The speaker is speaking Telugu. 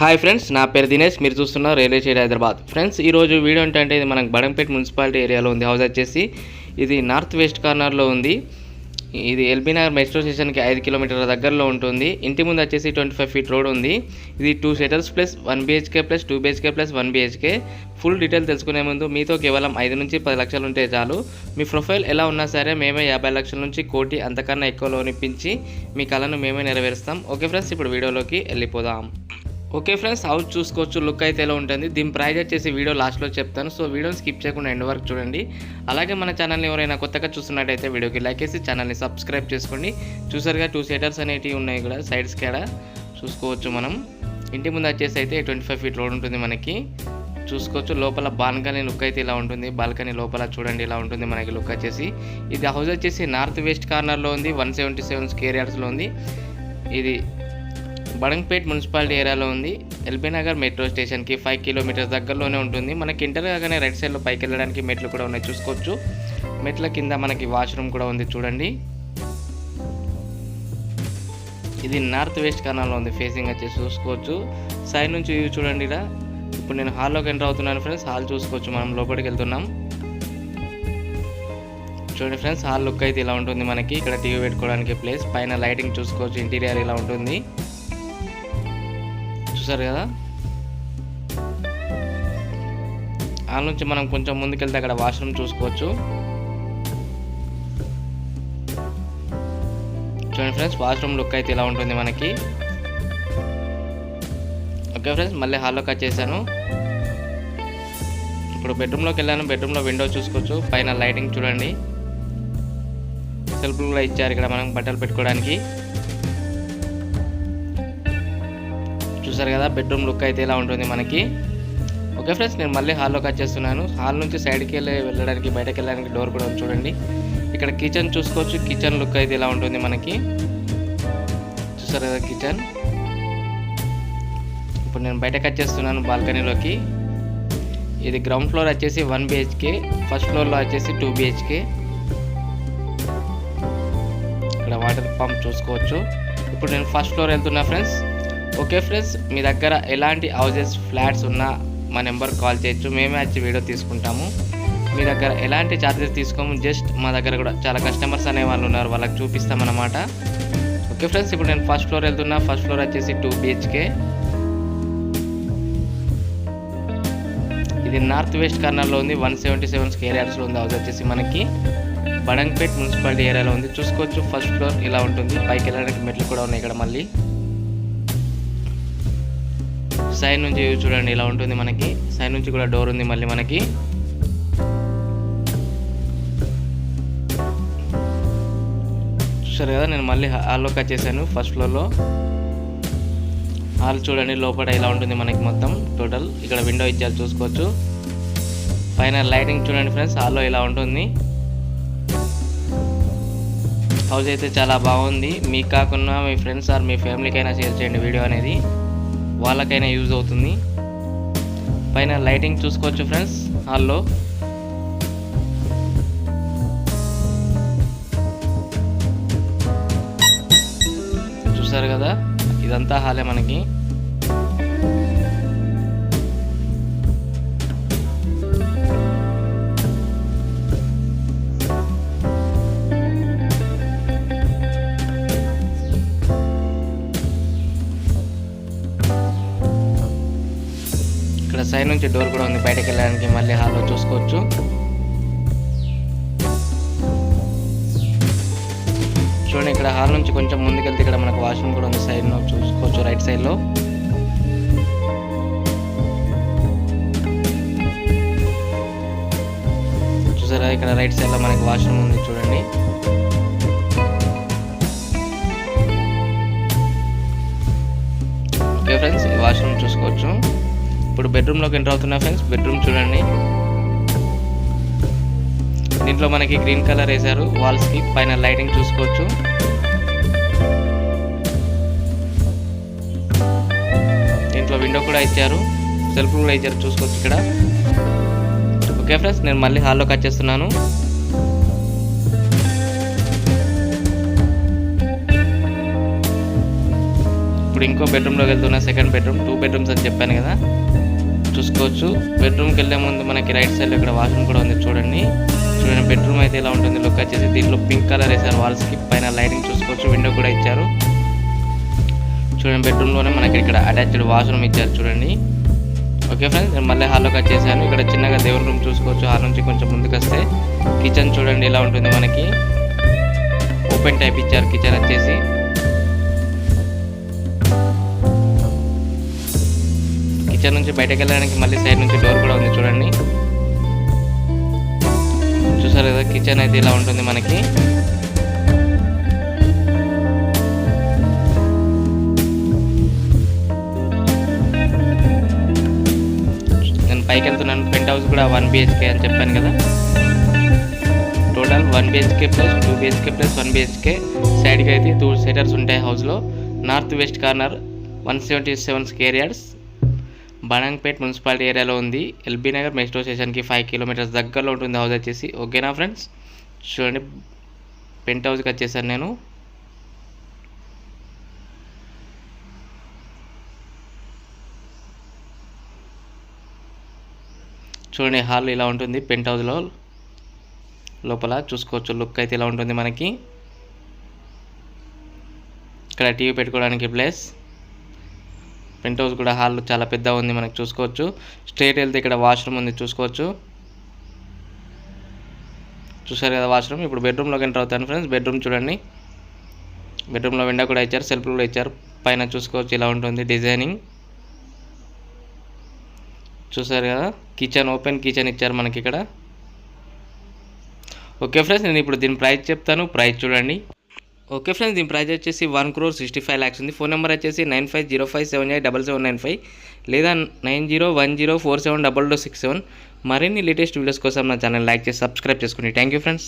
హాయ్ ఫ్రెండ్స్, నా పేరు దినేష్. మీరు చూస్తున్న రియల్ ఎస్టేట్ హైదరాబాద్. ఫ్రెండ్స్, ఈరోజు వీడియో ఏంటంటే ఇది మనకు బడంపేట్ మున్సిపాలిటీ ఏరియాలో ఉంది. హౌస్ వచ్చేసి ఇది నార్త్ వెస్ట్ కార్నర్లో ఉంది. ఇది ఎల్బీ నగర్ మెట్రో స్టేషన్కి 5 కిలోమీటర్ల దగ్గరలో ఉంటుంది. ఇంటి ముందు వచ్చేసి 25 ఫీట్ రోడ్ ఉంది. ఇది 2 setters plus 1 BHK plus 2 BHK plus 1 BHK. Full detail తెలుసుకునే ముందు మీతో కేవలం 5 నుంచి 10 లక్షలు ఉంటే చాలు. మీ ప్రొఫైల్ ఎలా ఉన్నా సరే మేమే 50 లక్షల నుంచి కోటి అంతకన్నా ఎక్కువ లోన్ ఇప్పించి మీ కళను మేమే నెరవేరుస్తాం. ఓకే ఫ్రెండ్స్, ఇప్పుడు వీడియోలోకి వెళ్ళిపోదాం. ఓకే ఫ్రెండ్స్, హౌస్ చూసుకోవచ్చు. లుక్ అయితే ఎలా ఉంటుంది, దీని ప్రైస్ వచ్చేసి వీడియో లాస్ట్లో చెప్తాను. సో వీడియోని స్కిప్ చేయకుండా ఎండ్ వరకు చూడండి. అలాగే మన ఛానల్ని ఎవరైనా కొత్తగా చూస్తున్నట్టయితే వీడియోకి లైక్ చేసి ఛానల్ని సబ్స్క్రైబ్ చేసుకోండి. చూసారుగా 2 సెటర్స్ అనేవి ఉన్నాయి కూడా సైడ్స్ కాడ చూసుకోవచ్చు. మనం ఇంటి ముందు వచ్చేసి అయితే 25 ఫీట్ రోడ్ ఉంటుంది మనకి. చూసుకోవచ్చు లోపల బాల్కనీ లుక్ అయితే ఇలా ఉంటుంది. బాల్కనీ లోపల చూడండి ఇలా ఉంటుంది మనకి లుక్ వచ్చేసి. ఇది హౌస్ వచ్చేసి నార్త్ వెస్ట్ కార్నర్లో ఉంది. 177 స్క్వేర్ యార్డ్స్లో ఉంది. ఇది బడంపేట్ మున్సిపాలిటీ ఏరియాలో ఉంది. ఎల్బీ నగర్ మెట్రో స్టేషన్కి 5 కిలోమీటర్స్ దగ్గరలోనే ఉంటుంది. మనకి ఇంటర్ కాగానే రైట్ సైడ్లో పైకి వెళ్ళడానికి మెట్లు కూడా ఉన్నాయి చూసుకోవచ్చు. మెట్ల కింద మనకి వాష్రూమ్ కూడా ఉంది చూడండి. ఇది నార్త్ వెస్ట్ కార్నర్లో ఉంది. ఫేసింగ్ వచ్చేసి చూసుకోవచ్చు. సైడ్ నుంచి వ్యూ చూడండి. ఇలా ఇప్పుడు నేను హాల్లోకి ఎంటర్ అవుతున్నాను ఫ్రెండ్స్. హాల్ చూసుకోవచ్చు. మనం లోపలికి వెళ్తున్నాం. చూడండి ఫ్రెండ్స్, హాల్ లుక్ అయితే ఇలా ఉంటుంది మనకి. ఇక్కడ టీవీ పెట్టుకోవడానికి ప్లేస్, పైన లైటింగ్ చూసుకోవచ్చు. ఇంటీరియర్ ఇలా ఉంటుంది చూసారు కదా. హాల్ నుంచి మనం కొంచెం ముందుకెళ్తే అక్కడ వాష్రూమ్ చూసుకోవచ్చు. చూడండి ఫ్రెండ్స్, వాష్రూమ్ లుక్ అయితే ఇలా ఉంటుంది మనకి. ఓకే ఫ్రెండ్స్, మళ్ళీ హాల్లోకి వచ్చేసాను. ఇప్పుడు బెడ్రూమ్లోకి వెళ్ళాను. బెడ్రూమ్లో విండో చూసుకోవచ్చు. పైన లైటింగ్ చూడండి. సెల్ఫ్లు కూడా ఇచ్చారు ఇక్కడ మనం బట్టలు పెట్టుకోవడానికి. చూసారు కదా, బెడ్రూమ్ లుక్ అయితే ఇలా ఉంటుంది మనకి. ఓకే ఫ్రెండ్స్, నేను మళ్ళీ హాల్లోకి వచ్చేస్తున్నాను. హాల్ నుంచి సైడ్కి వెళ్ళడానికి బయటకు వెళ్ళడానికి డోర్ కూడా ఉంది చూడండి. ఇక్కడ కిచెన్ చూసుకోవచ్చు. కిచెన్ లుక్ అయితే ఇలా ఉంటుంది మనకి. చూసారు కదా కిచెన్. ఇప్పుడు నేను బయటకు వచ్చేస్తున్నాను బాల్కనీలోకి. ఇది గ్రౌండ్ ఫ్లోర్ వచ్చేసి 1 BHK, ఫస్ట్ ఫ్లోర్లో వచ్చేసి 2 BHK. ఇక్కడ వాటర్ పంప్ చూసుకోవచ్చు. ఇప్పుడు నేను ఫస్ట్ ఫ్లోర్ వెళ్తున్నా ఫ్రెండ్స్. ఓకే ఫ్రెండ్స్, మీ దగ్గర ఎలాంటి హౌసెస్ ఫ్లాట్స్ ఉన్నా మా నెంబర్ కాల్ చేయొచ్చు. మేమే వచ్చి వీడియో తీసుకుంటాము. మీ దగ్గర ఎలాంటి ఛార్జెస్ తీసుకోము. జస్ట్ మా దగ్గర కూడా చాలా కస్టమర్స్ అనే వాళ్ళు ఉన్నారు, వాళ్ళకి చూపిస్తామన్నమాట. ఓకే ఫ్రెండ్స్, ఇప్పుడు నేను ఫస్ట్ ఫ్లోర్ వెళ్తున్నా. ఫస్ట్ ఫ్లోర్ వచ్చేసి 2 BHK. ఇది నార్త్ వెస్ట్ కార్నర్లో ఉంది. 177 స్క్వేర్ యార్డ్స్లో ఉంది హౌస్ వచ్చేసి మనకి. బడంపేట్ మున్సిపాలిటీ ఏరియాలో ఉంది చూసుకోవచ్చు. ఫస్ట్ ఫ్లోర్ ఇలా ఉంటుంది. పైకి వెళ్ళడానికి మెట్లు కూడా ఉన్నాయి ఇక్కడ. మళ్ళీ సైడ్ నుంచి చూడండి ఇలా ఉంటుంది మనకి. సైడ్ నుంచి కూడా డోర్ ఉంది మళ్ళీ మనకి. చూసారు కదా, నేను మళ్ళీ హాల్లోకి వచ్చేసాను. ఫస్ట్ ఫ్లోర్లో హాల్ చూడండి లోపల ఇలా ఉంటుంది మనకి మొత్తం టోటల్. ఇక్కడ విండో ఇచ్చారు చూసుకోవచ్చు. పైన లైటింగ్ చూడండి ఫ్రెండ్స్. హాల్లో ఇలా ఉంటుంది. హౌస్ అయితే చాలా బాగుంది. మీకు కాకుండా మీ ఫ్రెండ్స్ ఆర్ మీ ఫ్యామిలీకైనా షేర్ చేయండి వీడియో అనేది, వాళ్ళకైనా యూజ్ అవుతుంది. పైన లైటింగ్ చూసుకోవచ్చు ఫ్రెండ్స్ హాల్లో. చూసారు కదా, ఇదంతా హాలే మనకి. ఇక్కడ సైడ్ నుంచి డోర్ కూడా ఉంది బయటకు వెళ్ళడానికి. మళ్ళీ హాల్లో చూసుకోవచ్చు. చూడండి, ఇక్కడ హాల్ నుంచి కొంచెం ముందుకెళ్తే ఇక్కడ మనకు వాష్రూమ్ కూడా ఉంది సైడ్లో చూసుకోవచ్చు, రైట్ సైడ్లో. చూసారా, ఇక్కడ రైట్ సైడ్లో మనకి వాష్రూమ్ ఉంది చూడండి. ఓకే ఫ్రెండ్స్, ఈ వాష్రూమ్ చూసుకోవచ్చు. ఇప్పుడు బెడ్రూమ్లోకి ఎంటర్ అవుతున్నా ఫ్రెండ్స్. బెడ్రూమ్ చూడండి. దీంట్లో మనకి గ్రీన్ కలర్ వేశారు వాల్స్కి. పైన లైటింగ్ చూసుకోవచ్చు. దీంట్లో విండో కూడా ఇచ్చారు, సెల్ఫ్ కూడా ఇచ్చారు చూసుకోవచ్చు ఇక్కడ. ఓకే ఫ్రెండ్స్, నేను మళ్ళీ హాల్లోకి వచ్చేస్తున్నాను. ఇప్పుడు ఇంకో బెడ్రూమ్లోకి వెళ్తున్నా. సెకండ్ బెడ్రూమ్, 2 బెడ్రూమ్స్ అని చెప్పాను కదా, చూసుకోవచ్చు. బెడ్రూమ్కి వెళ్ళే ముందు మనకి రైట్ సైడ్లో ఇక్కడ వాష్రూమ్ కూడా ఉంది. చూడండి బెడ్రూమ్ అయితే ఇలా ఉంటుంది. లుక్ వచ్చేసి దీంట్లో పింక్ కలర్ వేసారు వాల్స్కి, పైన లైటింగ్ చూసుకోవచ్చు, విండో కూడా ఇచ్చారు. చూడండి బెడ్రూమ్లోనే మనకి ఇక్కడ అటాచ్డ్ వాష్రూమ్ ఇచ్చారు చూడండి. ఓకే ఫ్రెండ్స్, నేను మళ్ళీ హాల్లోకి వచ్చేసాను. ఇక్కడ చిన్నగా దేవుని రూమ్ చూసుకోవచ్చు. హాల్ నుంచి కొంచెం ముందుకు వస్తే కిచెన్ చూడండి ఇలా ఉంటుంది. మనకి ఓపెన్ టైప్ ఇచ్చారు కిచెన్ వచ్చేసి. కిచెన్ నుంచి బయటకు వెళ్ళడానికి మళ్ళీ సైడ్ నుంచి డోర్ కూడా ఉంది చూడండి. చూసారు కదా, కిచెన్ అయితే ఇలా ఉంటుంది మనకి. నేను పైకి వెళ్తున్నాను. పెంట్ హౌస్ కూడా 1 BHK అని చెప్పాను కదా. Total 1 BHK plus 2 BHK plus 1 BHK. సైడ్కి అయితే 2 సెటర్స్ ఉంటాయి హౌస్లో. North west corner 177 square yards, Badangpet municipality ఏరియాలో ఉంది. ఎల్బీ నగర్ మెట్రో స్టేషన్కి 5 కిలోమీటర్స్ దగ్గరలో ఉంటుంది హౌస్ వచ్చేసి. ఓకేనా ఫ్రెండ్స్, చూడండి పెంట్ హౌస్కి వచ్చేసాను నేను. చూడండి హాల్ ఇలా ఉంటుంది. పెంట్ హౌస్లో లోపల చూసుకోవచ్చు. లుక్ అయితే ఇలా ఉంటుంది మనకి. ఇక్కడ టీవీ పెట్టుకోవడానికి ప్లేస్. పెంట్ హౌస్ కూడా హాల్ చాలా పెద్ద ఉంది మనకి చూసుకోవచ్చు. స్ట్రైట్ వెళ్తే ఇక్కడ వాష్రూమ్ ఉంది చూసుకోవచ్చు. చూసారు కదా వాష్రూమ్. ఇప్పుడు బెడ్రూమ్లోకి ఎంటర్ అవుతాను ఫ్రెండ్స్. బెడ్రూమ్ చూడండి. బెడ్రూమ్లో విండో కూడా ఇచ్చారు, సెల్ఫ్ కూడా ఇచ్చారు. పైన చూసుకోవచ్చు ఇలా ఉంటుంది డిజైనింగ్. చూసారు కదా, కిచెన్ ఓపెన్ కిచెన్ ఇచ్చారు మనకి ఇక్కడ. ఓకే ఫ్రెండ్స్, నేను ఇప్పుడు దీని ప్రైస్ చెప్తాను. ప్రైస్ చూడండి. ఓకే ఫ్రెండ్స్, దీని ప్రైస్ వచ్చేసి 1,65 lakhs ఉంది. ఫోన్ నెంబర్ వచ్చేసి 9505787795 లేదా 9010472267. మరిన్ని లేటెస్ట్ వీడియోస్ కోసం నా ఛానల్ లైక్ చేసి సబ్స్క్రైబ్ చేసుకోండి. Thank you friends.